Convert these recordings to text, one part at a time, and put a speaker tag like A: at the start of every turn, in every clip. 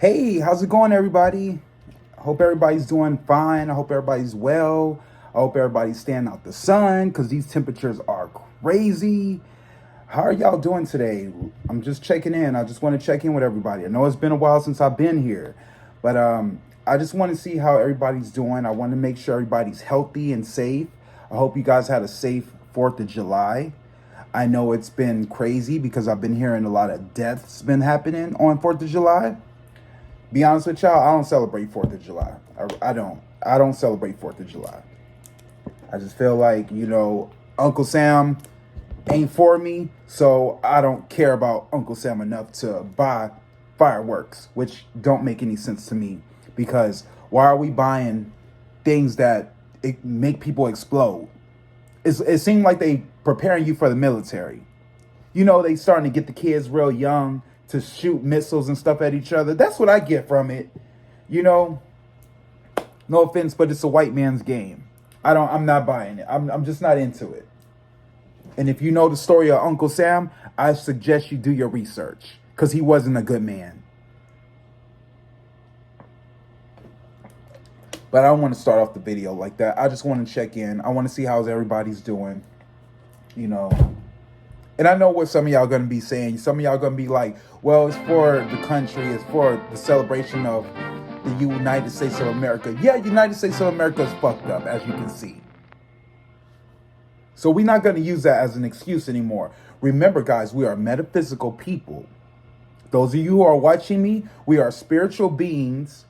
A: Hey, how's it going, everybody? I hope everybody's doing fine. I hope everybody's well. I hope everybody's staying out the sun because these temperatures are crazy. How are y'all doing today? I'm just checking in. I just want to check in with everybody. I know it's been a while since I've been here, but I just want to see how everybody's doing. I want to make sure everybody's healthy and safe. I hope you guys had a safe 4th of July. I know it's been crazy because I've been hearing a lot of deaths been happening on 4th of July. Be honest with y'all, I don't celebrate 4th of July. I don't. I don't celebrate 4th of July. I just feel like, Uncle Sam ain't for me, so I don't care about Uncle Sam enough to buy fireworks, which don't make any sense to me because why are we buying things that make people explode? It seemed like they preparing you for the military. They starting to get the kids real young to shoot missiles and stuff at each other. That's what I get from it. You know, no offense, but it's a white man's game. I'm not buying it. I'm just not into it. And if you know the story of Uncle Sam, I suggest you do your research because he wasn't a good man. But I don't want to start off the video like that. I just want to check in. I want to see how everybody's doing. You know, and I know what some of y'all going to be saying. Some of y'all going to be like, well, it's for the country. It's for the celebration of the United States of America. Yeah, United States of America is fucked up, as you can see. So we're not going to use that as an excuse anymore. Remember, guys, we are metaphysical people. Those of you who are watching me, we are spiritual beings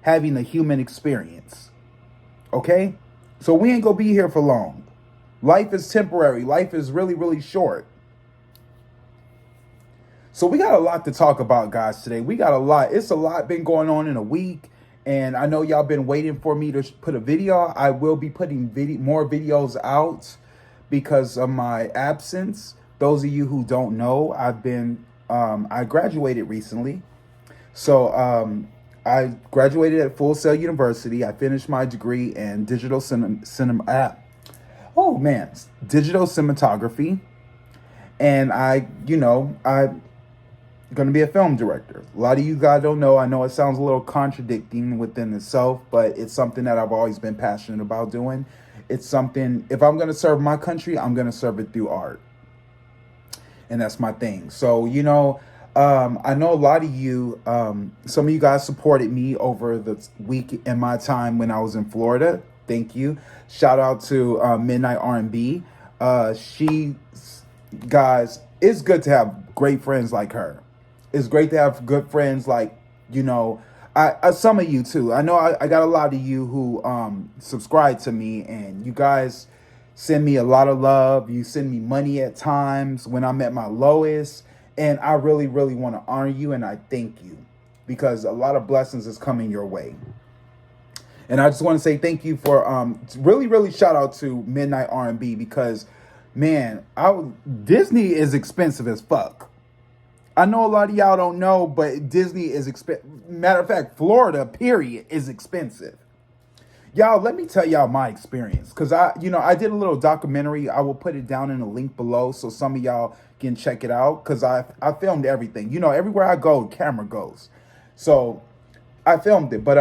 A: having a human experience. Okay? So we ain't going to be here for long. Life is temporary. Life is really, really short. So we got a lot to talk about, guys, today. We got a lot. It's a lot been going on in a week. And I know y'all been waiting for me to put a video. I will be putting more videos out because of my absence. Those of you who don't know, I graduated recently. So I graduated at Full Sail University. I finished my degree in digital digital cinematography. And I'm going to be a film director. A lot of you guys don't know. I know it sounds a little contradicting within itself, but it's something that I've always been passionate about doing. It's something, if I'm going to serve my country, I'm going to serve it through art. And that's my thing. So, I know a lot of you, some of you guys supported me over the week in my time when I was in Florida. Thank you. Shout out to Midnight R&B. Guys, it's good to have great friends like her. It's great to have good friends like, some of you too. I know I got a lot of you who subscribe to me, and you guys send me a lot of love. You send me money at times when I'm at my lowest. And I really, really want to honor you, and I thank you because a lot of blessings is coming your way. And I just want to say thank you for really, really shout out to Midnight R&B because, man, Disney is expensive as fuck. I know a lot of y'all don't know, but Disney is expensive. Matter of fact, Florida, period, is expensive. Y'all, let me tell y'all my experience because I did a little documentary. I will put it down in a link below so some of y'all can check it out because I filmed everything. Everywhere I go, camera goes. So I filmed it, but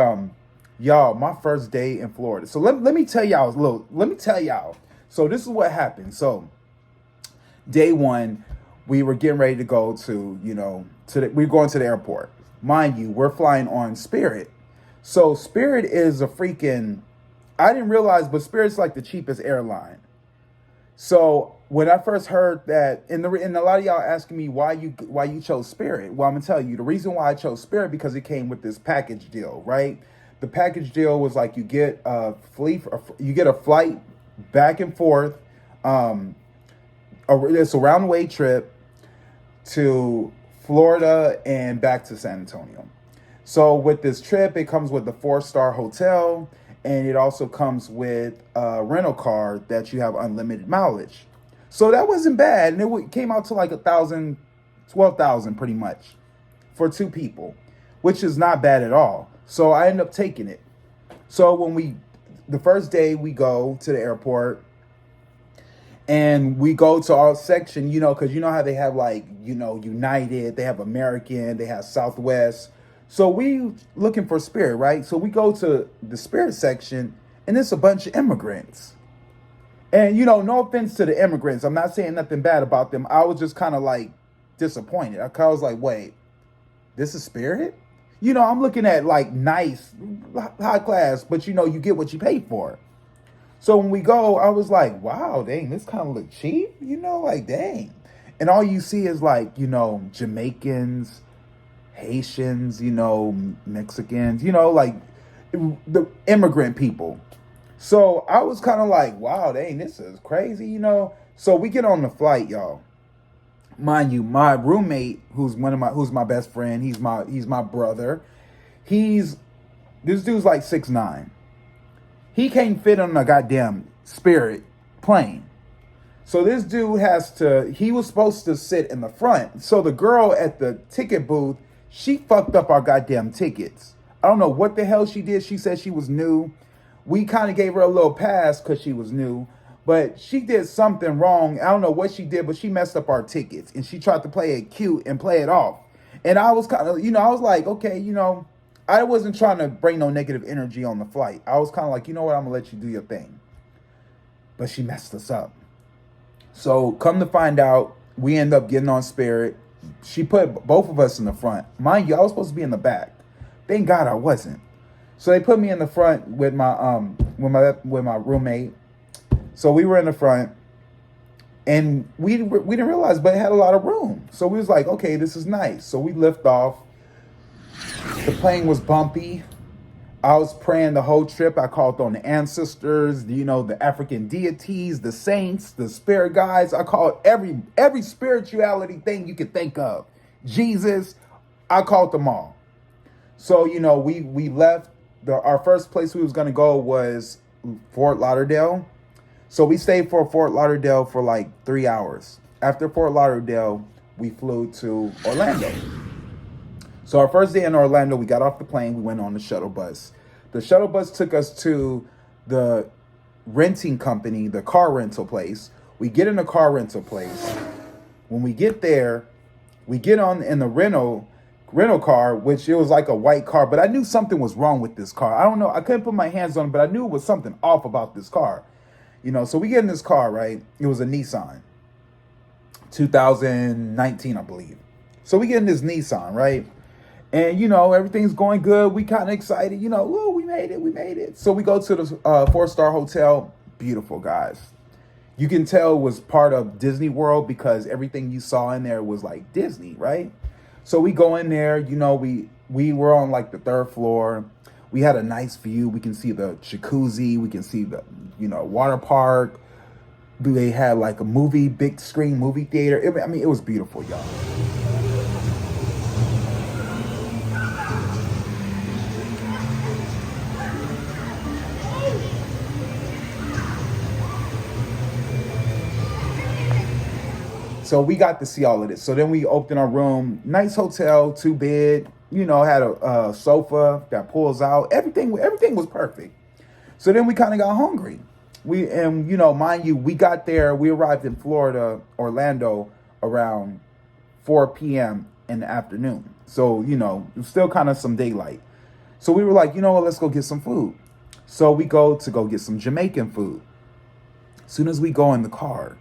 A: y'all, my first day in Florida. So let me tell y'all let me tell y'all. So this is what happened. So day one, we were getting ready to go to, we're going to the airport. Mind you, we're flying on Spirit. So Spirit is a freaking, I didn't realize, but Spirit's like the cheapest airline. So when I first heard that, and a lot of y'all asking me why you chose Spirit. Well, I'm gonna tell you the reason why I chose Spirit because it came with this package deal, right? The package deal was like you get a flight back and forth. It's a round way trip to Florida and back to San Antonio. So with this trip, it comes with a 4-star hotel, and it also comes with a rental car that you have unlimited mileage. So that wasn't bad, and it came out to like $12,000 pretty much for 2 people, which is not bad at all. So I ended up taking it. So the first day we go to the airport, and we go to our section, because how they have United, they have American, they have Southwest. So we looking for spirit, right? So we go to the spirit section, and it's a bunch of immigrants. And no offense to the immigrants, I'm not saying nothing bad about them. I was just kind of like disappointed. I was like, wait, this is spirit? I'm looking at like nice, high class, but you get what you pay for. So when we go, I was like, wow, dang, this kind of look cheap, like dang. And all you see is like, Jamaicans, Haitians, Mexicans, like the immigrant people. So I was kind of like, wow, dang, this is crazy. So we get on the flight, y'all. Mind you, my roommate, who's my best friend, he's my brother. He's This dude's like 6'9". He can't fit on a goddamn Spirit plane. So this dude he was supposed to sit in the front. So the girl at the ticket booth, she fucked up our goddamn tickets. I don't know what the hell she did. She said she was new. We kind of gave her a little pass because she was new. But she did something wrong. I don't know what she did, but she messed up our tickets. And she tried to play it cute and play it off. And I was kind of, I was like, okay, I wasn't trying to bring no negative energy on the flight. I was kind of like, you know what, I'm going to let you do your thing. But she messed us up. So come to find out, we end up getting on Spirit. She put both of us in the front. Mind you, I was supposed to be in the back. Thank God I wasn't. So they put me in the front with my roommate. So we were in the front, and we didn't realize, but it had a lot of room. So we was like, okay, this is nice. So we lift off. The plane was bumpy. I was praying the whole trip. I called on the ancestors, the African deities, the saints, the spirit guides. I called every spirituality thing you could think of. Jesus, I called them all. So, we left. Our first place we was going to go was Fort Lauderdale. So we stayed for Fort Lauderdale for like 3 hours. After Fort Lauderdale, we flew to Orlando. So our first day in Orlando, we got off the plane. We went on the shuttle bus. The shuttle bus took us to the renting company, the car rental place. We get in the car rental place. When we get there, we get on in the rental car, which it was like a white car. But I knew something was wrong with this car. I don't know. I couldn't put my hands on it, but I knew it was something off about this car. So we get in this car, right? It was a Nissan. 2019, I believe. So we get in this Nissan, right? And, everything's going good. We kind of excited, oh, we made it. So we go to the 4-star hotel. Beautiful, guys. You can tell it was part of Disney World because everything you saw in there was like Disney, right? So we go in there, we were on like the 3rd floor. We had a nice view. We can see the jacuzzi. We can see the, water park. They had like a big screen movie theater. It was beautiful, y'all. So we got to see all of this. So then we opened our room. Nice hotel, 2-bed. Had a sofa that pulls out. Everything was perfect. So then we kind of got hungry. Mind you, we got there. We arrived in Florida, Orlando, around 4 p.m. in the afternoon. So it was still kind of some daylight. So we were like, let's go get some food. So we go get some Jamaican food. As soon as we go in the car,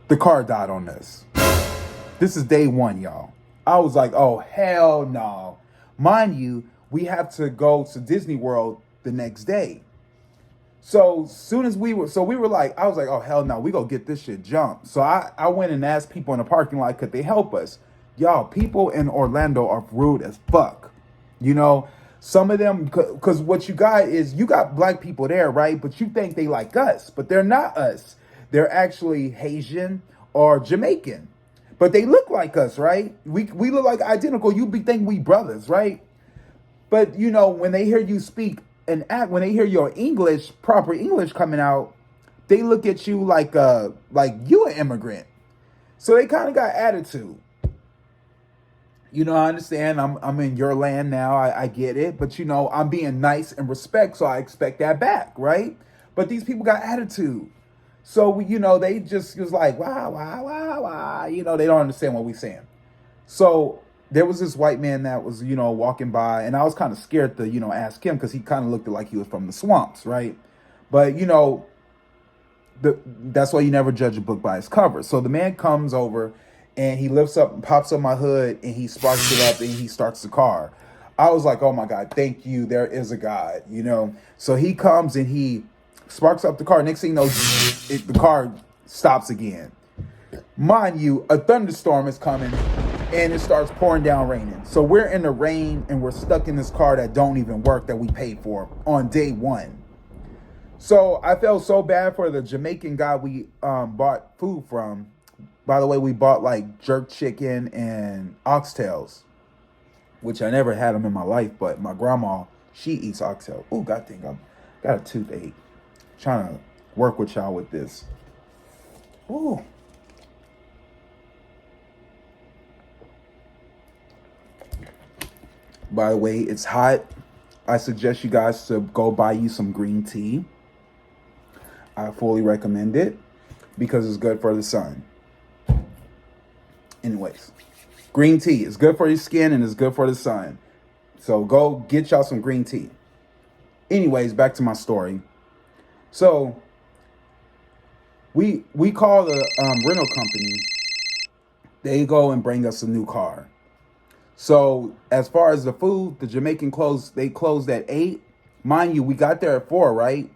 A: the car died on us. This is day 1, y'all. I was like, oh, hell no. Mind you, we have to go to Disney World the next day. So soon as we were like, I was like, oh, hell no, we go get this shit jumped. So I went and asked people in the parking lot, could they help us? Y'all, people in Orlando are rude as fuck. Some of them, because what you got black people there, right? But you think they like us, but they're not us. They're actually Haitian or Jamaican. But they look like us, right? We look like identical. You be thinking we brothers, right? But, when they hear you speak and act, when they hear your proper English coming out, they look at you like you an immigrant. So they kind of got attitude. I understand I'm in your land now. I get it. But, I'm being nice and respect, so I expect that back, right? But these people got attitude. So they just was like, wow, wow, wow, wow. They don't understand what we're saying. So there was this white man that was, walking by, and I was kind of scared to, ask him because he kind of looked like he was from the swamps, right? But that's why you never judge a book by its cover. So the man comes over and he lifts up, pops up my hood, and he sparks it up and he starts the car. I was like, oh my God, thank you. There is a God. So he comes and he sparks up the car. Next thing you know, the car stops again. Mind you, a thunderstorm is coming and it starts pouring down raining. So we're in the rain and we're stuck in this car that don't even work that we paid for on day one. So I felt so bad for the Jamaican guy we bought food from. By the way, we bought like jerk chicken and oxtails, which I never had them in my life, but my grandma, she eats oxtail. Oh, God dang, I got a toothache. Trying to work with y'all with this. Ooh. By the way, it's hot. I suggest you guys to go buy you some green tea. I fully recommend it because it's good for the sun. Anyways, green tea is good for your skin and it's good for the sun. So go get y'all some green tea. Anyways, back to my story. So we call the rental company. They go and bring us a new car. So as far as the food, the Jamaican they closed at 8. Mind you, we got there at 4, right?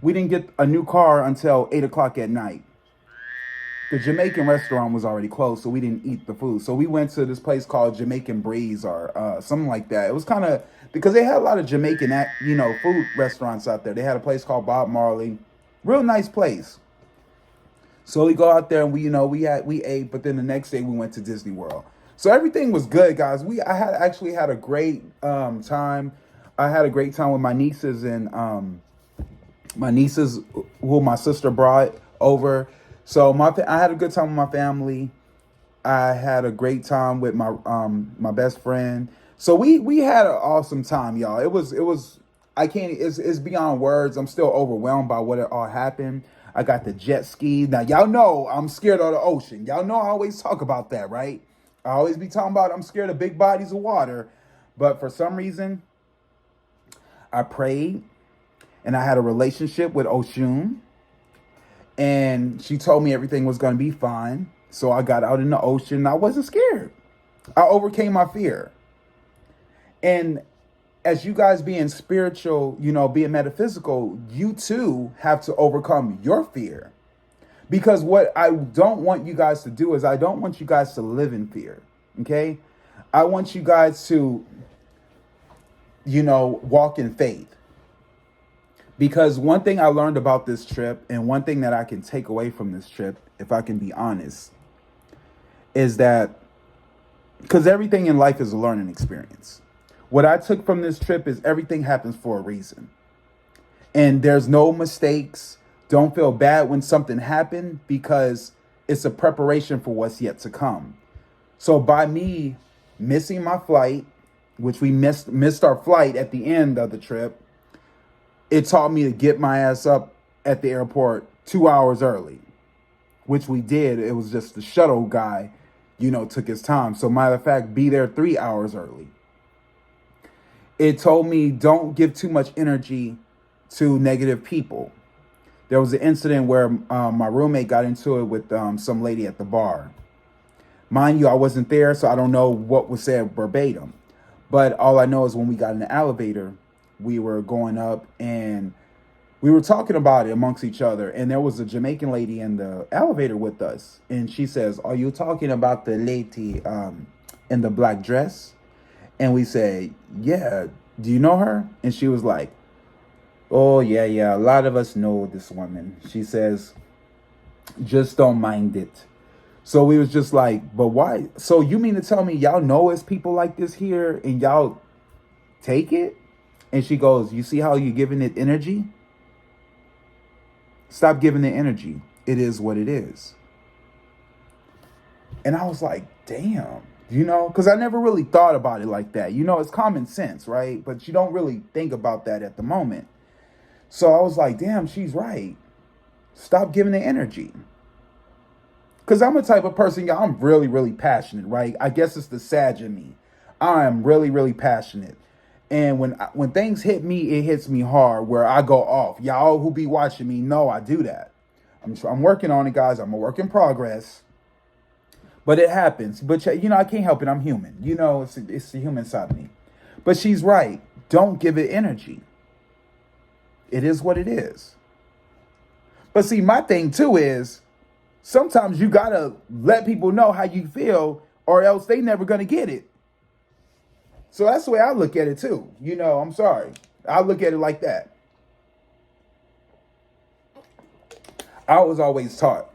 A: We didn't get a new car until 8 o'clock at night. The Jamaican restaurant was already closed, so we didn't eat the food. So we went to this place called Jamaican Breeze or something like that. It was kind of, because they had a lot of Jamaican, food restaurants out there. They had a place called Bob Marley. Real nice place. So we go out there and we ate, but then the next day we went to Disney World. So everything was good, guys. I actually had a great time. I had a great time with my nieces and my nieces who my sister brought over. So I had a good time with my family. I had a great time with my best friend. So we had an awesome time, y'all. It was I can't it's beyond words. I'm still overwhelmed by what it all happened. I got the jet ski. Now y'all know I'm scared of the ocean. Y'all know I always talk about that, right? I always be talking about I'm scared of big bodies of water. But for some reason, I prayed and I had a relationship with Oshun. And she told me everything was going to be fine. So I got out in the ocean. I wasn't scared. I overcame my fear. And as you guys being spiritual, being metaphysical, you too have to overcome your fear. Because what I don't want you guys to do is I don't want you guys to live in fear. Okay? I want you guys to, walk in faith. Because one thing I learned about this trip, and one thing that I can take away from this trip, if I can be honest, is that because everything in life is a learning experience. What I took from this trip is everything happens for a reason. And there's no mistakes. Don't feel bad when something happened because it's a preparation for what's yet to come. So by me missing my flight, which we missed our flight at the end of the trip, it taught me to get my ass up at the airport 2 hours early, which we did. It was just the shuttle guy, took his time. So matter of fact, be there 3 hours early. It told me don't give too much energy to negative people. There was an incident where my roommate got into it with some lady at the bar. Mind you, I wasn't there, so I don't know what was said verbatim. But all I know is when we got in the elevator, we were going up and we were talking about it amongst each other. And there was a Jamaican lady in the elevator with us. And she says, are you talking about the lady in the black dress? And we said, yeah, do you know her? And she was like, oh, yeah, a lot of us know this woman. She says, just don't mind it. So we was just like, but why? So you mean to tell me y'all know it's people like this here and y'all take it? And she goes, you see how you're giving it energy? Stop giving it energy. It is what it is. And I was like, damn, because I never really thought about it like that. It's common sense, right? But you don't really think about that at the moment. So I was like, damn, she's right. Stop giving it energy. Because I'm a type of person, y'all, I'm really, really passionate, right? I guess it's the Sag in me. I am really, really passionate. And when things hit me, it hits me hard where I go off. Y'all who be watching me know I do that. I'm working on it, guys. I'm a work in progress. But it happens. But, I can't help it. I'm human. It's the human side of me. But she's right. Don't give it energy. It is what it is. But see, my thing too is sometimes you gotta let people know how you feel, or else they never gonna get it. So that's the way I look at it too. I'm sorry. I look at it like that. I was always taught,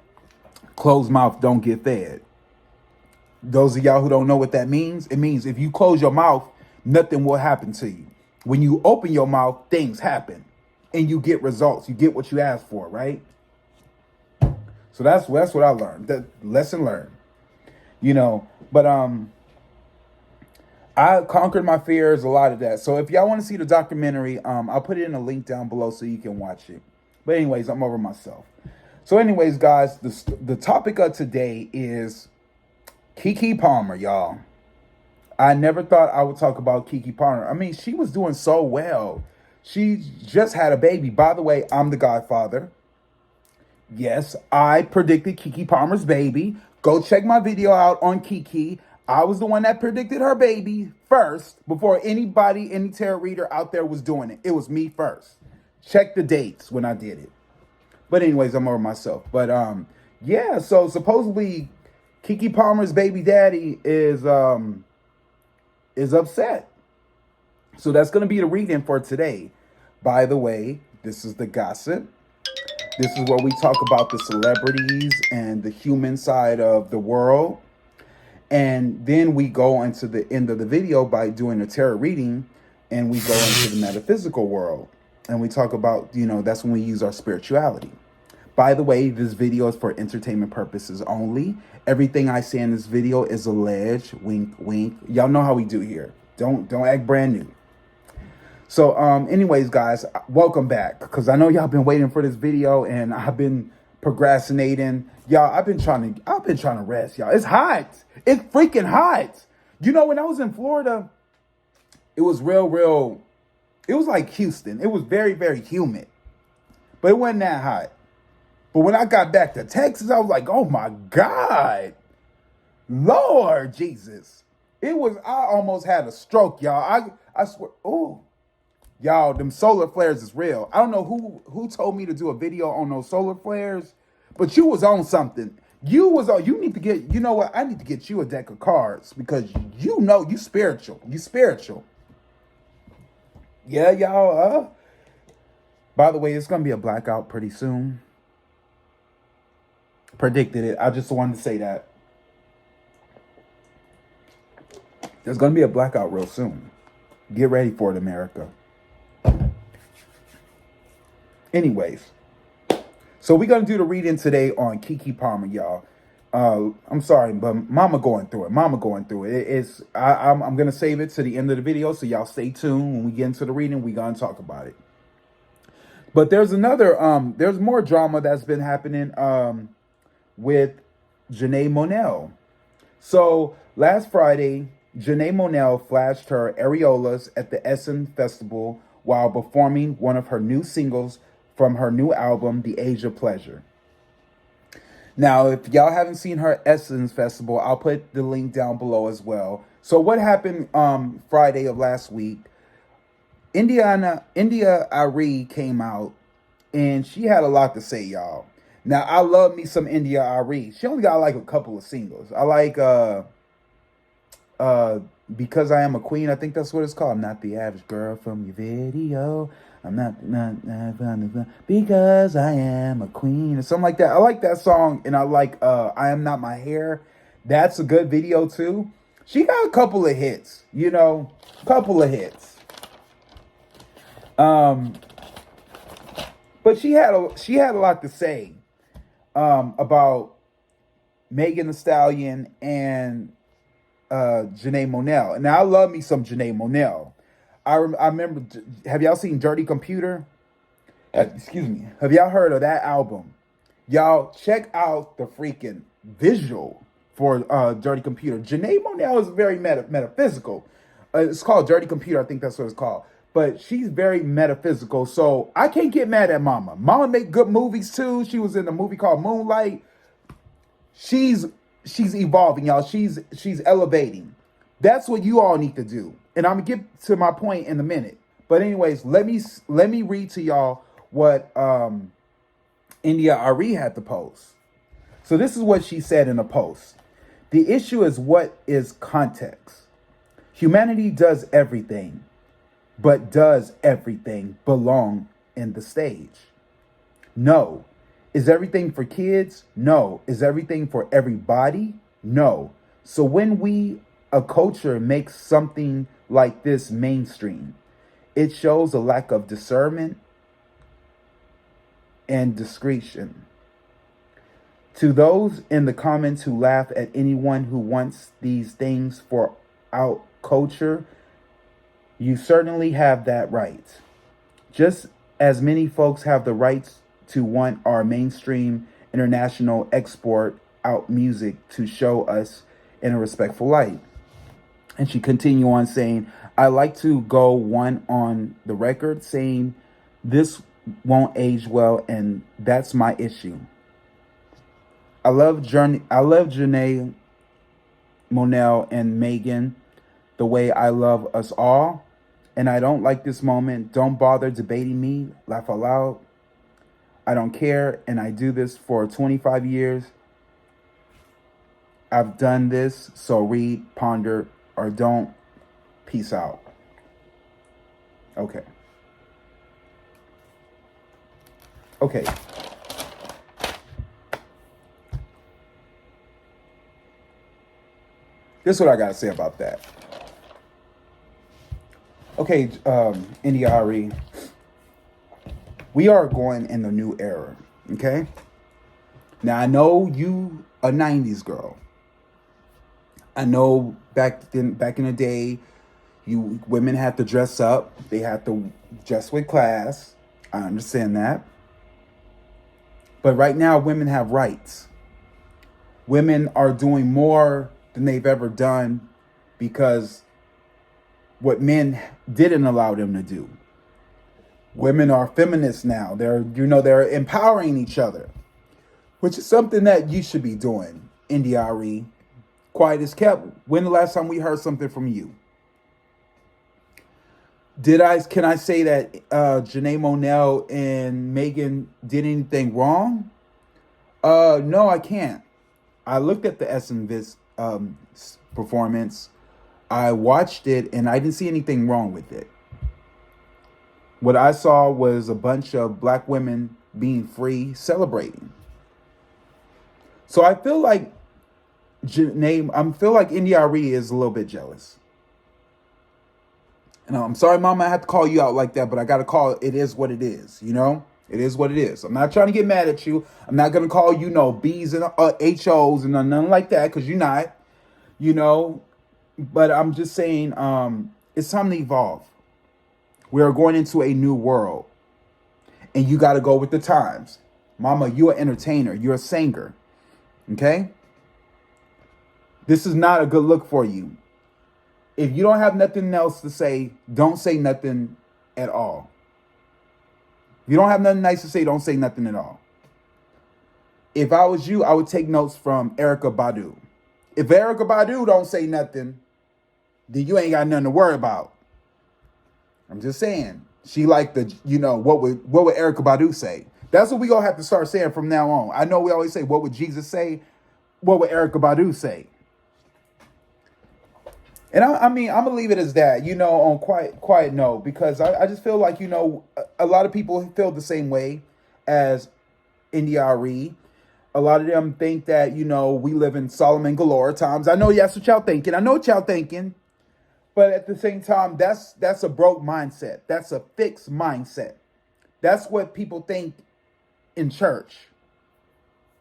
A: closed mouth don't get fed. Those of y'all who don't know what that means, it means if you close your mouth, nothing will happen to you. When you open your mouth, things happen. And you get results. You get what you ask for, right? So that's what I learned. That lesson learned. But I conquered my fears, a lot of that. So if y'all want to see the documentary, I'll put it in a link down below so you can watch it. But anyways, I'm over myself. So anyways, guys, the topic of today is Keke Palmer, y'all. I never thought I would talk about Keke Palmer. I mean, she was doing so well. She just had a baby. By the way, I'm the godfather. Yes, I predicted Keke Palmer's baby. Go check my video out on Keke. I was the one that predicted her baby first before anybody, any tarot reader out there was doing it. It was me first. Check the dates when I did it. But anyways, I'm over myself. But yeah, so supposedly Keke Palmer's baby daddy is upset. So that's going to be the reading for today. By the way, this is the gossip. This is where we talk about the celebrities and the human side of the world. And then we go into the end of the video by doing a tarot reading, and we go into the metaphysical world. And we talk about, that's when we use our spirituality. By the way, this video is for entertainment purposes only. Everything I say in this video is alleged. Wink, wink. Y'all know how we do here. Don't act brand new. So, anyways, guys, welcome back. Because I know y'all been waiting for this video, and I've been procrastinating. Y'all, I've been trying to rest, y'all. It's hot. It's freaking hot. When I was in Florida, it was real. It was like Houston. It was very, very humid. But it wasn't that hot. But when I got back to Texas, I was like, oh my God. Lord Jesus. I almost had a stroke, y'all. I swear, y'all, them solar flares is real. I don't know who told me to do a video on those solar flares, but you was on something. You need to get, you know what? I need to get you a deck of cards because you spiritual. You spiritual. Yeah, y'all. By the way, it's going to be a blackout pretty soon. Predicted it. I just wanted to say that. There's going to be a blackout real soon. Get ready for it, America. Anyways. So we're going to do the reading today on Keke Palmer, y'all. I'm sorry, but Mama going through it. I'm going to save it to the end of the video, so y'all stay tuned. When we get into the reading, we're going to talk about it. But there's more drama that's been happening with Janae Monell. So last Friday, Janae Monell flashed her areolas at the Essen Festival while performing one of her new singles from her new album, The Age of Pleasure. Now, if y'all haven't seen her Essence Festival, I'll put the link down below as well. So what happened Friday of last week, India Arie came out, and she had a lot to say, y'all. Now, I love me some India Arie. She only got like a couple of singles. I like Because I Am a Queen. I think that's what it's called. I'm not the average girl from your video. I'm not because I am a queen or something like that. I like that song, and I like I Am Not My Hair. That's a good video too. She got a couple of hits, couple of hits. But she had a lot to say about Megan Thee Stallion and Janae Monell. Now, I love me some Janae Monell. I remember, have y'all seen Dirty Computer? Excuse me. Have y'all heard of that album? Y'all check out the freaking visual for Dirty Computer. Janae Monell is very metaphysical. It's called Dirty Computer. I think that's what it's called. But she's very metaphysical. So I can't get mad at Mama. Mama make good movies too. She was in a movie called Moonlight. She's evolving, y'all. She's elevating. That's what you all need to do. And I'm gonna get to my point in a minute. But anyways, let me read to y'all what India Ari had to post. So this is what she said in a post. The issue is what is context. Humanity does everything, but does everything belong in the stage? No. Is everything for kids? No. Is everything for everybody? No. So when a culture makes something like this mainstream, it shows a lack of discernment and discretion. To those in the comments who laugh at anyone who wants these things for our culture, you certainly have that right. Just as many folks have the rights to want our mainstream international export out music to show us in a respectful light. And she continued on saying, I like to go one on the record saying this won't age well, and that's my issue. I love Janae Monell and Megan the way I love us all, and I don't like this moment. Don't bother debating me. Laugh aloud. I don't care, and I do this for 25 years. I've done this, so read, ponder, or don't. Peace out. Okay. This is what I got to say about that. Okay, India Ari, we are going in the new era, okay? Now, I know you a 90s girl. I know back in the day, women had to dress up. They had to dress with class. I understand that. But right now, women have rights. Women are doing more than they've ever done because what men didn't allow them to do. Women are feminists now. They're empowering each other, which is something that you should be doing, India Ari. Quiet as kept. When the last time we heard something from you? Can I say that Janae Monell and Megan did anything wrong? No, I can't. I looked at the Essence performance. I watched it and I didn't see anything wrong with it. What I saw was a bunch of black women being free, celebrating. So I feel like India Ari is a little bit jealous. And I'm sorry, Mama, I have to call you out like that, but I got to call it is what it is, you know? It is what it is. I'm not trying to get mad at you. I'm not going to call you no B's and HOs and nothing like that because you're not, you know? But I'm just saying it's time to evolve. We are going into a new world. And you got to go with the times. Mama, you're an entertainer. You're a singer. Okay? This is not a good look for you. If you don't have nothing else to say, don't say nothing at all. If you don't have nothing nice to say, don't say nothing at all. If I was you, I would take notes from Erykah Badu. If Erykah Badu don't say nothing, then you ain't got nothing to worry about. I'm just saying. She like what would Erykah Badu say? That's what we gonna have to start saying from now on. I know we always say, what would Jesus say? What would Erykah Badu say? And I'm gonna leave it as that, on quiet note, because I just feel like, a lot of people feel the same way as India Ari. A lot of them think that, we live in Solomon Galore times. I know that's what y'all thinking. I know what y'all thinking. But at the same time, that's a broke mindset. That's a fixed mindset. That's what people think in church.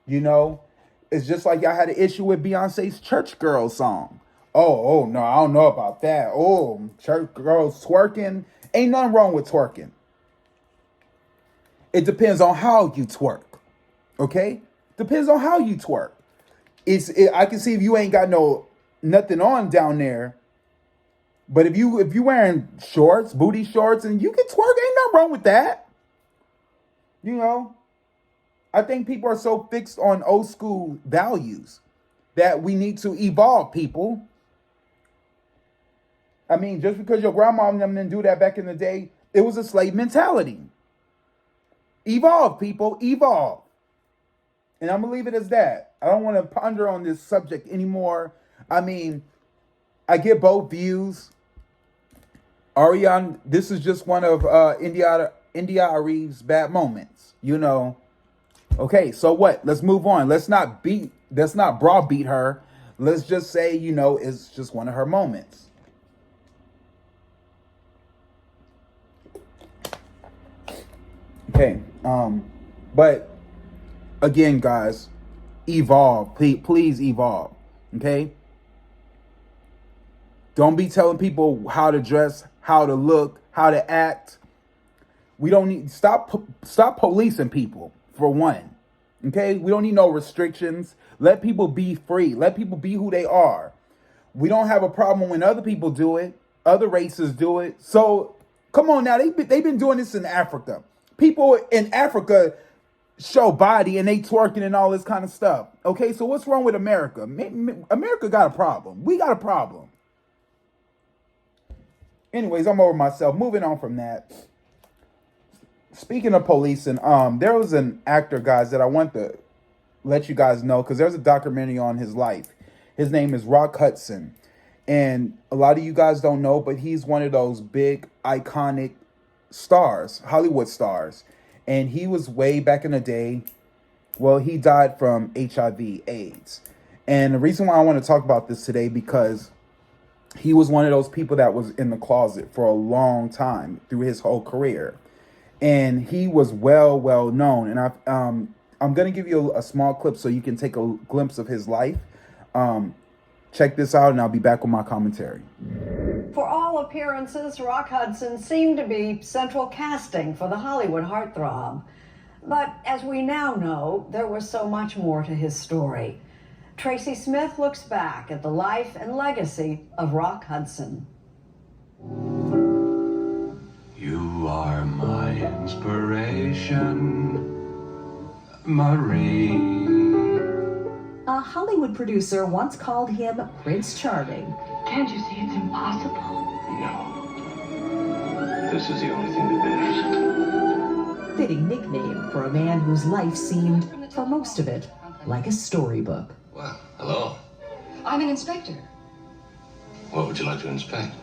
A: It's just like y'all had an issue with Beyonce's Church Girl song. Oh, no, I don't know about that. Oh, church girls twerking. Ain't nothing wrong with twerking. It depends on how you twerk. Okay? Depends on how you twerk. I can see if you ain't got nothing on down there, but if you wearing shorts, booty shorts, and you can twerk, ain't nothing wrong with that. You know, I think people are so fixed on old school values that we need to evolve, people. I mean, just because your grandma and them didn't do that back in the day, it was a slave mentality. Evolve, people, evolve. And I'm going to leave it as that. I don't want to ponder on this subject anymore. I mean, I get both views. Ariane, this is just one of India Arie's bad moments, you know. Okay, so what? Let's move on. Let's not browbeat her. Let's just say, you know, it's just one of her moments. Okay, but again, guys, evolve. Please evolve. Okay? Don't be telling people how to dress, how to look, how to act. We don't need stop policing people, for one. Okay? We don't need no restrictions. Let people be free. Let people be who they are. We don't have a problem when other people do it. Other races do it. So come on now. They've been doing this in Africa. People in Africa show body and they twerking and all this kind of stuff. Okay, so what's wrong with America? America got a problem. We got a problem. Anyways, I'm over myself. Moving on from that. Speaking of policing, there was an actor, guys, that I want to let you guys know because there's a documentary on his life. His name is Rock Hudson. And a lot of you guys don't know, but he's one of those big, iconic stars, Hollywood stars. And he was way back in the day. Well, he died from HIV AIDS. And the reason why I want to talk about this today, because he was one of those people that was in the closet for a long time through his whole career. And he was well known. And I'm going to give you a small clip so you can take a glimpse of his life. Check this out, and I'll be back with my commentary.
B: For all appearances, Rock Hudson seemed to be central casting for the Hollywood heartthrob. But as we now know, there was so much more to his story. Tracy Smith looks back at the life and legacy of Rock Hudson.
C: You are my inspiration, Marie.
D: A Hollywood producer once called him Prince Charming.
E: Can't you see it's impossible?
C: No. This is the only thing that matters.
D: Fitting nickname for a man whose life seemed, for most of it, like a storybook.
C: Well, hello.
E: I'm an inspector.
C: What would you like to inspect?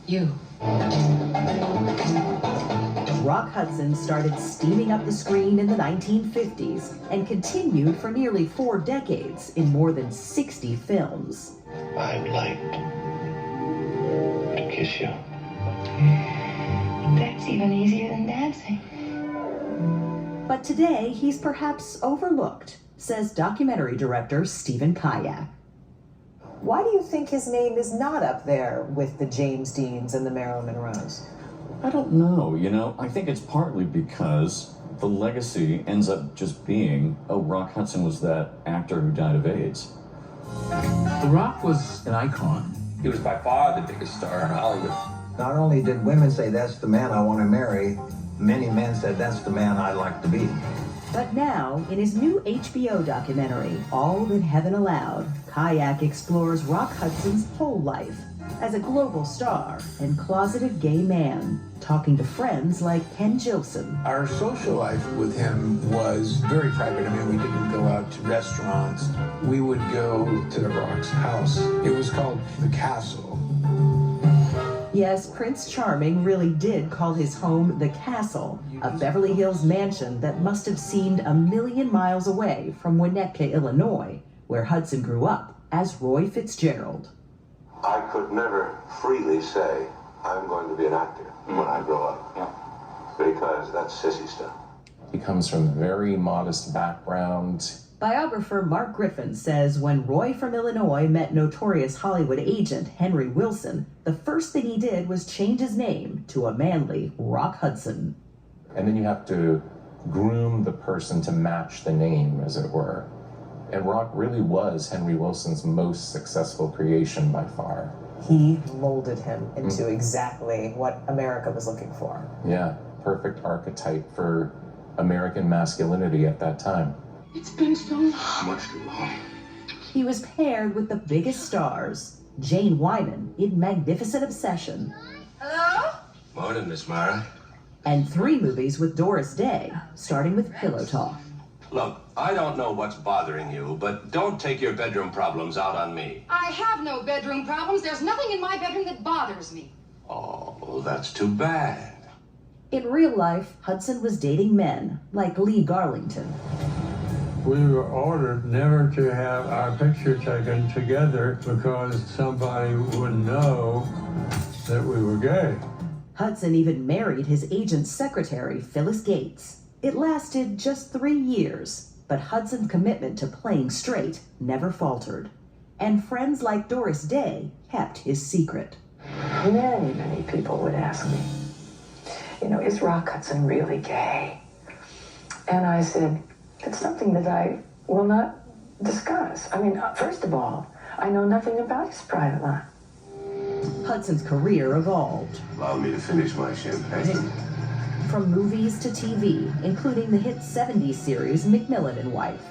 E: You.
D: Rock Hudson started steaming up the screen in the 1950s and continued for nearly 4 decades in more than 60 films.
C: I'd like to kiss you.
E: That's even easier than dancing.
D: But today, he's perhaps overlooked, says documentary director Stephen Kayak.
F: Why do you think his name is not up there with the James Deans and the Marilyn Monroes?
G: I don't know, I think it's partly because the legacy ends up just being, oh, Rock Hudson was that actor who died of AIDS.
H: The Rock was an icon.
I: He was by far the biggest star in Hollywood.
J: Not only did women say, that's the man I want to marry, many men said, that's the man I'd like to be.
D: But now, in his new HBO documentary, All That Heaven Allowed, Kayak explores Rock Hudson's whole life as a global star and closeted gay man, talking to friends like Ken Jilson.
K: Our social life with him was very private. I mean, we didn't go out to restaurants. We would go to the Rock's house. It was called the Castle.
D: Yes, Prince Charming really did call his home the Castle, a Beverly Hills mansion that must have seemed a million miles away from Winnetka, Illinois, where Hudson grew up as Roy Fitzgerald.
C: I could never freely say, I'm going to be an actor when I grow up. Because that's sissy stuff.
H: He comes from a very modest background.
D: Biographer Mark Griffin says when Roy from Illinois met notorious Hollywood agent Henry Wilson, the first thing he did was change his name to a manly Rock Hudson.
H: And then you have to groom the person to match the name, as it were. And Rock really was Henry Wilson's most successful creation by far.
F: He molded him into exactly what America was looking for.
H: Yeah, perfect archetype for American masculinity at that time.
E: It's been so long.
C: Much too long.
D: He was paired with the biggest stars, Jane Wyman in Magnificent Obsession.
E: Hello?
C: Morning, Miss Mara.
D: And 3 movies with Doris Day, starting with Pillow Talk.
C: Look, I don't know what's bothering you, but don't take your bedroom problems out on me.
E: I have no bedroom problems. There's nothing in my bedroom that bothers me.
C: Oh, that's too bad.
D: In real life, Hudson was dating men like Lee Garlington.
L: We were ordered never to have our picture taken together because somebody would know that we were gay.
D: Hudson even married his agent's secretary, Phyllis Gates. It lasted just 3 years, but Hudson's commitment to playing straight never faltered. And friends like Doris Day kept his secret.
M: Many people would ask me, is Rock Hudson really gay? And I said, it's something that I will not discuss. First of all, I know nothing about his private life.
D: Hudson's career evolved.
C: Allow me to finish my champagne.
D: From movies to TV, including the hit 70s series Macmillan and Wife.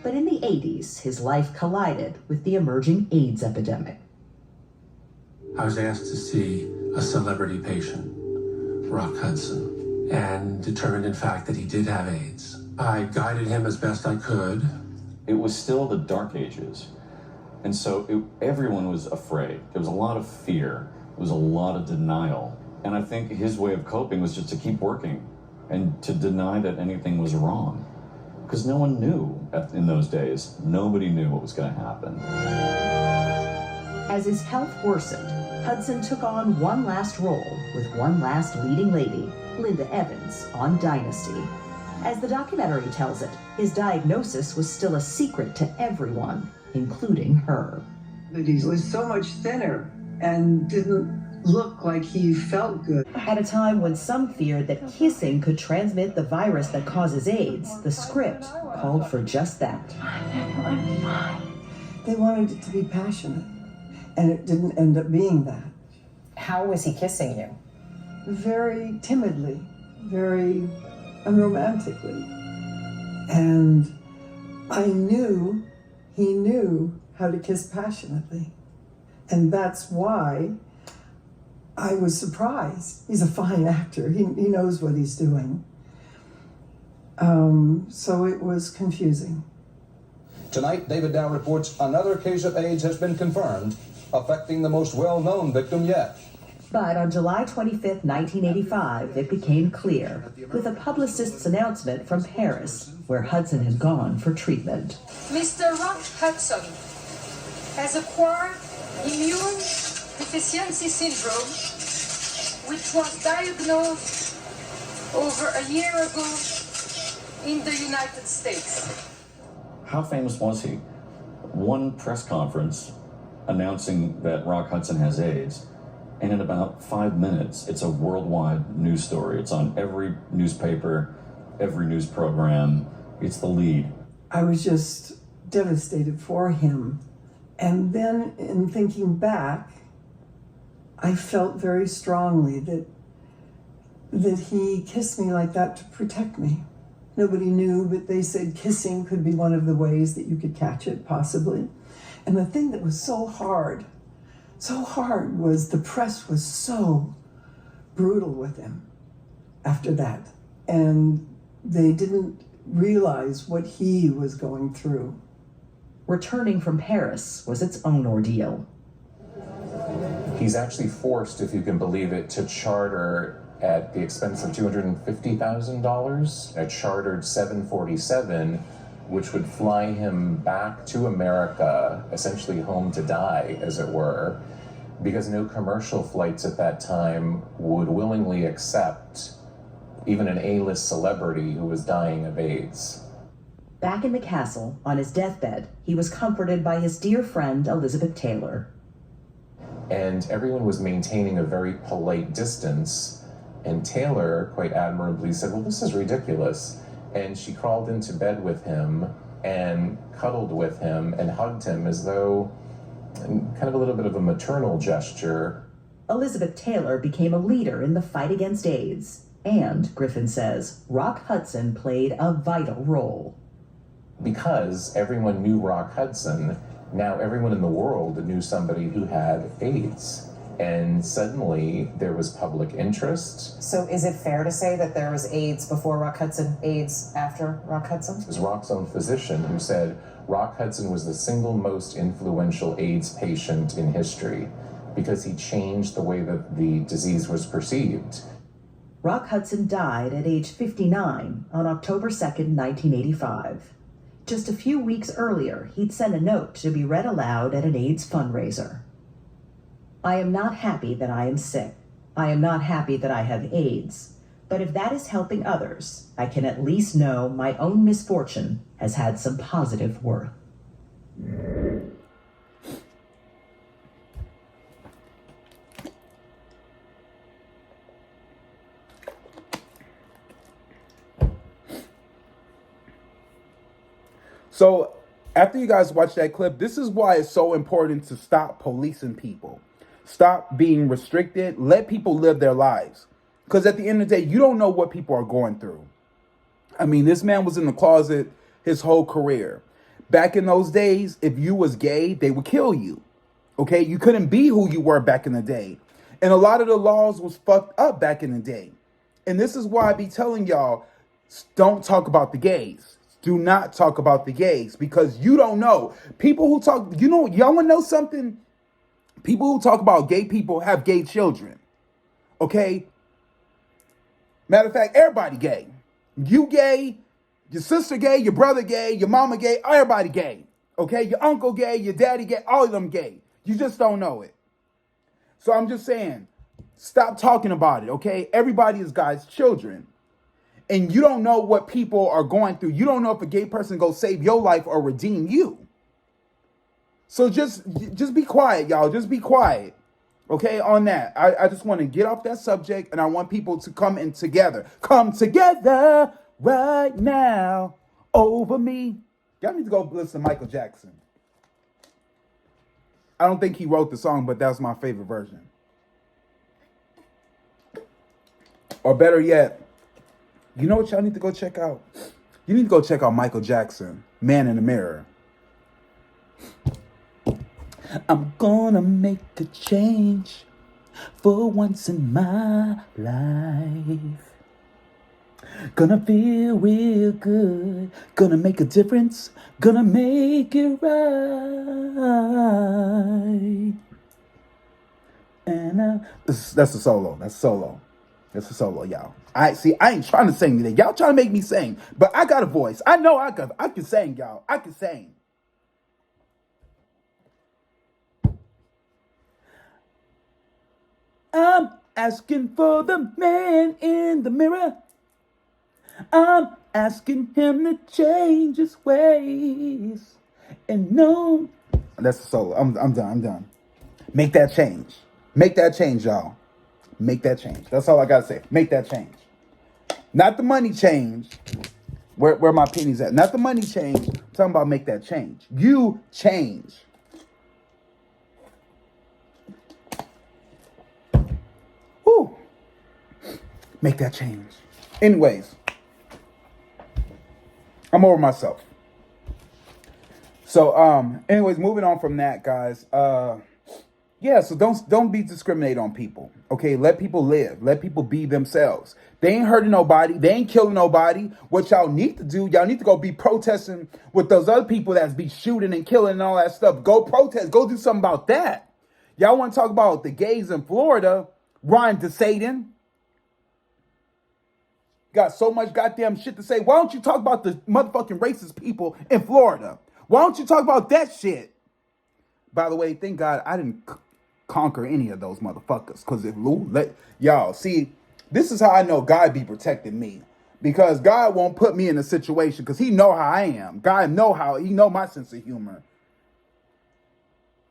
D: But in the 80s, his life collided with the emerging AIDS epidemic.
K: I was asked to see a celebrity patient, Rock Hudson, and determined in fact that he did have AIDS. I guided him as best I could.
G: It was still the dark ages. And so everyone was afraid. There was a lot of fear. There was a lot of denial. And I think his way of coping was just to keep working and to deny that anything was wrong. Because no one knew in those days. Nobody knew what was going to happen.
D: As his health worsened, Hudson took on one last role with one last leading lady, Linda Evans, on Dynasty. As the documentary tells it, his diagnosis was still a secret to everyone, including her.
N: But he was so much thinner and didn't look like he felt good.
D: At a time when some feared that kissing could transmit the virus that causes AIDS, the script called for just that.
N: I'm fine. They wanted it to be passionate, and it didn't end up being that.
F: How was he kissing you?
N: Very timidly, very unromantically. And I knew he knew how to kiss passionately. And that's why I was surprised. He's a fine actor. He knows what he's doing. So it was confusing.
O: Tonight, David Dow reports another case of AIDS has been confirmed, affecting the most well-known victim yet.
D: But on July 25th, 1985, it became clear with a publicist's announcement from Paris, where Hudson had gone for treatment.
E: Mr. Rock Hudson has acquired immune deficiency syndrome, which was diagnosed over a year ago in the United States.
G: How famous was he? One press conference announcing that Rock Hudson has AIDS, and in about 5 minutes, it's a worldwide news story. It's on every newspaper, every news program. It's the lead.
N: I was just devastated for him. And then in thinking back, I felt very strongly that he kissed me like that to protect me. Nobody knew, but they said kissing could be one of the ways that you could catch it, possibly. And the thing that was so hard was the press was so brutal with him after that. And they didn't realize what he was going through.
D: Returning from Paris was its own ordeal.
H: He's actually forced, if you can believe it, to charter at the expense of $250,000, a chartered 747, which would fly him back to America, essentially home to die, as it were, because no commercial flights at that time would willingly accept even an A-list celebrity who was dying of AIDS.
D: Back in the castle, on his deathbed, he was comforted by his dear friend Elizabeth Taylor.
H: And everyone was maintaining a very polite distance, And Taylor, quite admirably, said, well, this is ridiculous. And she crawled into bed with him and cuddled with him and hugged him as though, kind of a little bit of a maternal gesture.
D: Elizabeth Taylor became a leader in the fight against AIDS. And, Griffin says, Rock Hudson played a vital role.
H: Because everyone knew Rock Hudson, now everyone in the world knew somebody who had AIDS. And suddenly there was public interest.
F: So is it fair to say that there was AIDS before Rock Hudson, AIDS after Rock Hudson?
H: It was Rock's own physician who said Rock Hudson was the single most influential AIDS patient in history because he changed the way that the disease was perceived.
D: Rock Hudson died at age 59 on October 2nd, 1985. Just a few weeks earlier, he'd sent a note to be read aloud at an AIDS fundraiser. I am not happy that I am sick. I am not happy that I have AIDS. But if that is helping others, I can at least know my own misfortune has had some positive worth.
A: So after you guys watch that clip, this is why it's so important to stop policing people. Stop being restricted. Let people live their lives. Because at the end of the day, you don't know what people are going through. I mean, this man was in the closet his whole career. Back in those days, if you was gay, they would kill you. Okay? You couldn't be who you were back in the day. And a lot of the laws was fucked up back in the day. And this is why I be telling y'all, don't talk about the gays. Do not talk about the gays because you don't know. People who talk, y'all want to know something? People who talk about gay people have gay children. Okay? Matter of fact, everybody gay. You gay, your sister gay, your brother gay, your mama gay, everybody gay. Okay? Your uncle gay, your daddy gay, all of them gay. You just don't know it. So I'm just saying, stop talking about it, okay? Everybody is God's children. And you don't know what people are going through. You don't know if a gay person go save your life or redeem you. So just be quiet, y'all. Just be quiet. Okay, on that. I just want to get off that subject and I want people to come in together. Come together right now over me. Y'all need to go listen to Michael Jackson. I don't think he wrote the song, but that's my favorite version. Or better yet, you know what y'all need to go check out? You need to go check out Michael Jackson, Man in the Mirror. I'm gonna make a change for once in my life. Gonna feel real good. Gonna make a difference. Gonna make it right. And that's a solo. That's solo. That's a solo, y'all. I ain't trying to sing today. Y'all trying to make me sing, but I got a voice. I know I can sing, y'all. I can sing. I'm asking for the man in the mirror. I'm asking him to change his ways. And no, that's a solo. I'm done. Make that change. Make that change, y'all. Make that change. That's all I gotta say. Make that change. Not the money change. Where my pennies at? Not the money change. I'm talking about make that change. You change. Woo. Make that change. Anyways, I'm over myself. So, anyways, moving on from that, guys. Yeah, so don't be discriminate on people. Okay, let people live. Let people be themselves. They ain't hurting nobody. They ain't killing nobody. What y'all need to do, y'all need to go be protesting with those other people that's be shooting and killing and all that stuff. Go protest. Go do something about that. Y'all want to talk about the gays in Florida? Rhyme to Satan. Got so much goddamn shit to say. Why don't you talk about the motherfucking racist people in Florida? Why don't you talk about that shit? By the way, thank God I didn't conquer any of those motherfuckers. Because if y'all see, this is how I know God be protecting me. Because God won't put me in a situation because he know how I am. God he know my sense of humor.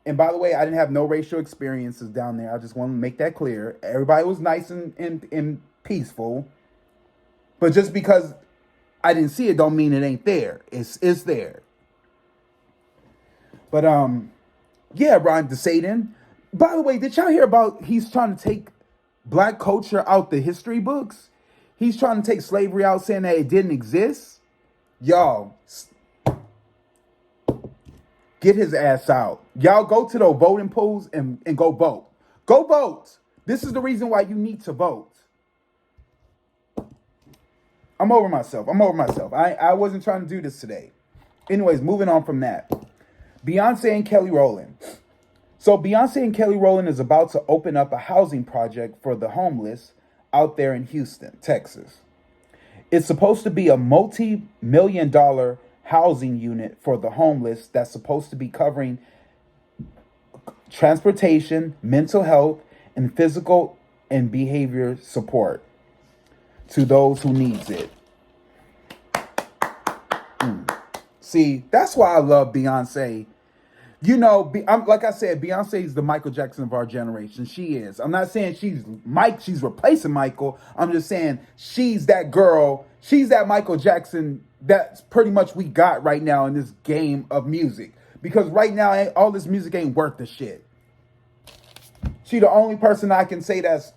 A: And by the way, I didn't have no racial experiences down there. I just want to make that clear. Everybody was nice and peaceful. But just because I didn't see it don't mean it ain't there. It's there. But yeah, Ron DeSaden. By the way, did y'all hear about he's trying to take black culture out the history books? He's trying to take slavery out, saying that it didn't exist. Y'all, get his ass out. Y'all go to those voting polls and go vote. Go vote. This is the reason why you need to vote. I'm over myself. I wasn't trying to do this today. Anyways, moving on from that. Beyonce and Kelly Rowland. So Beyonce and Kelly Rowland is about to open up a housing project for the homeless out there in Houston, Texas. It's supposed to be a multi-million-dollar housing unit for the homeless that's supposed to be covering transportation, mental health, and physical and behavior support to those who needs it. See, that's why I love Beyonce. You know, like I said, Beyonce is the Michael Jackson of our generation. She is. I'm not saying she's replacing Michael. I'm just saying she's that girl. She's that Michael Jackson that's pretty much we got right now in this game of music. Because right now, all this music ain't worth the shit. She the only person I can say that's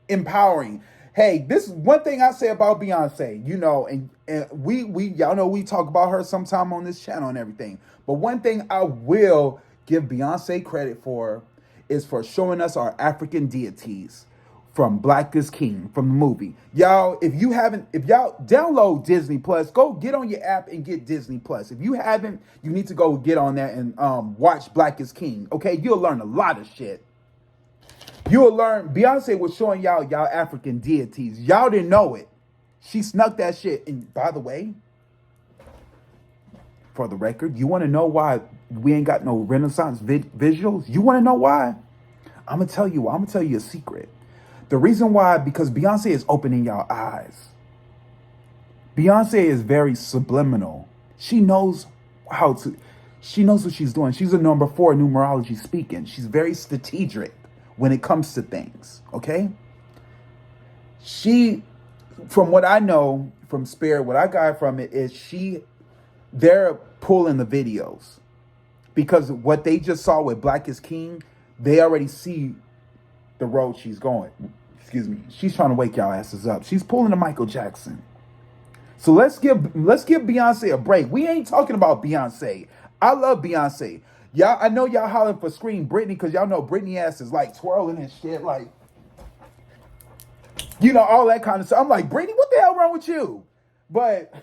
A: empowering. Hey, this is one thing I say about Beyonce, you know, and we y'all know we talk about her sometime on this channel and everything. But one thing I will give Beyonce credit for is for showing us our African deities from Black is King, from the movie. Y'all, if y'all download Disney Plus, go get on your app and get Disney Plus. If you haven't, you need to go get on that and watch Black is King. Okay, you'll learn a lot of shit. You'll learn, Beyonce was showing y'all African deities. Y'all didn't know it. She snuck that shit. And by the way, for the record, you want to know why we ain't got no Renaissance visuals? You want to know why? I'm going to tell you a secret. The reason why, because Beyonce is opening y'all eyes. Beyonce is very subliminal. She knows what she's doing. She's a number 4 numerology speaking. She's very strategic when it comes to things, okay? From what I know from Spirit, what I got from it is they're pulling the videos. Because what they just saw with Black is King, they already see the road she's going. Excuse me. She's trying to wake y'all asses up. She's pulling a Michael Jackson. So let's give Beyonce a break. We ain't talking about Beyonce. I love Beyonce. Y'all, I know y'all hollering for Scream Britney because y'all know Britney ass is like twirling and shit, like, you know, all that kind of stuff. I'm like, Britney, what the hell wrong with you? But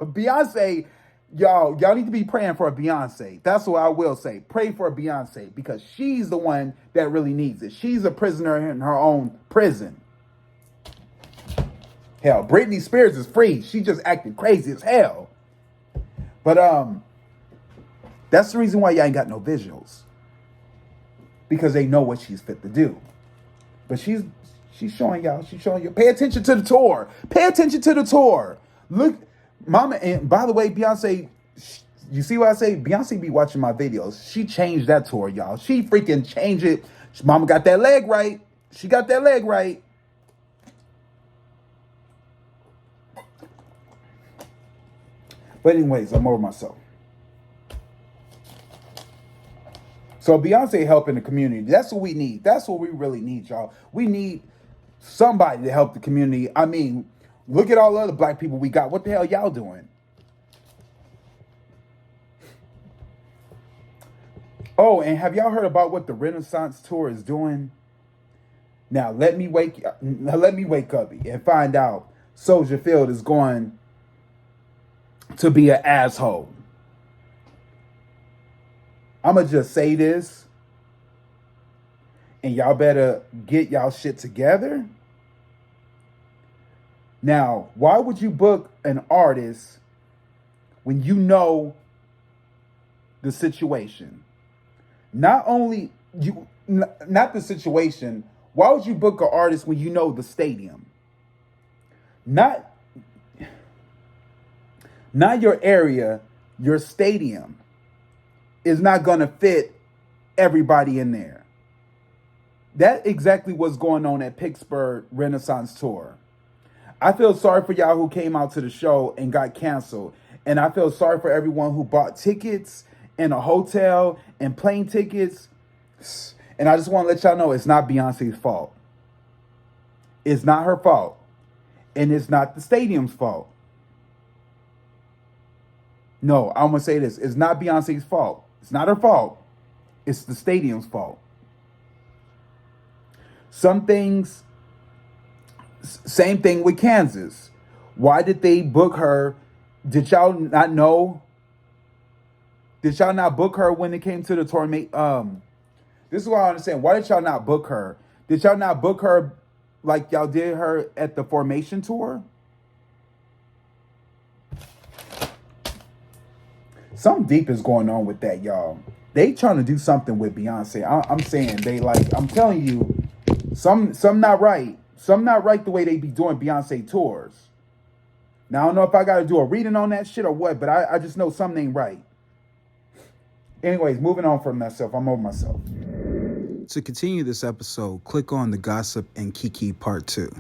A: Beyonce, y'all need to be praying for a Beyonce. That's what I will say. Pray for a Beyonce because she's the one that really needs it. She's a prisoner in her own prison. Hell, Britney Spears is free. She just acting crazy as hell. But that's the reason why y'all ain't got no visuals. Because they know what she's fit to do. But she's showing y'all. She's showing you. Pay attention to the tour. Pay attention to the tour. Look, Mama, and by the way, Beyonce, you see what I say? Beyonce be watching my videos. She changed that tour, y'all. She freaking changed it. Mama got that leg right. She got that leg right. But anyways, I'm over myself. So Beyonce helping the community. That's what we need. That's what we really need, y'all. We need somebody to help the community. I mean, look at all the other black people we got. What the hell y'all doing? Oh, and have y'all heard about what the Renaissance tour is doing? Now let me wake up and find out Soldier Field is going to be an asshole. I'ma just say this, and y'all better get y'all shit together. Now, why would you book an artist when you know the situation? Not the situation. Why would you book an artist when you know the stadium? Not your area, your stadium is not going to fit everybody in there. That exactly what's going on at Pittsburgh Renaissance Tour. I feel sorry for y'all who came out to the show and got canceled. And I feel sorry for everyone who bought tickets in a hotel and plane tickets. And I just want to let y'all know it's not Beyonce's fault. It's not her fault. And it's not the stadium's fault. No, I'm going to say this. It's not Beyonce's fault. It's not her fault. It's the stadium's fault. Some things, same thing with Kansas. Why did they book her? Did y'all not know? Did y'all not book her when it came to the tournament? This is what I understand. Why did y'all not book her? Did y'all not book her like y'all did her at the Formation Tour? Something deep is going on with that, y'all. They trying to do something with Beyonce. I'm saying they like. I'm telling you, some not right. Some not right the way they be doing Beyonce tours. Now I don't know if I got to do a reading on that shit or what, but I just know something ain't right. Anyways, moving on from myself. I'm over myself. To continue this episode, click on the Gossip and Keke Part 2.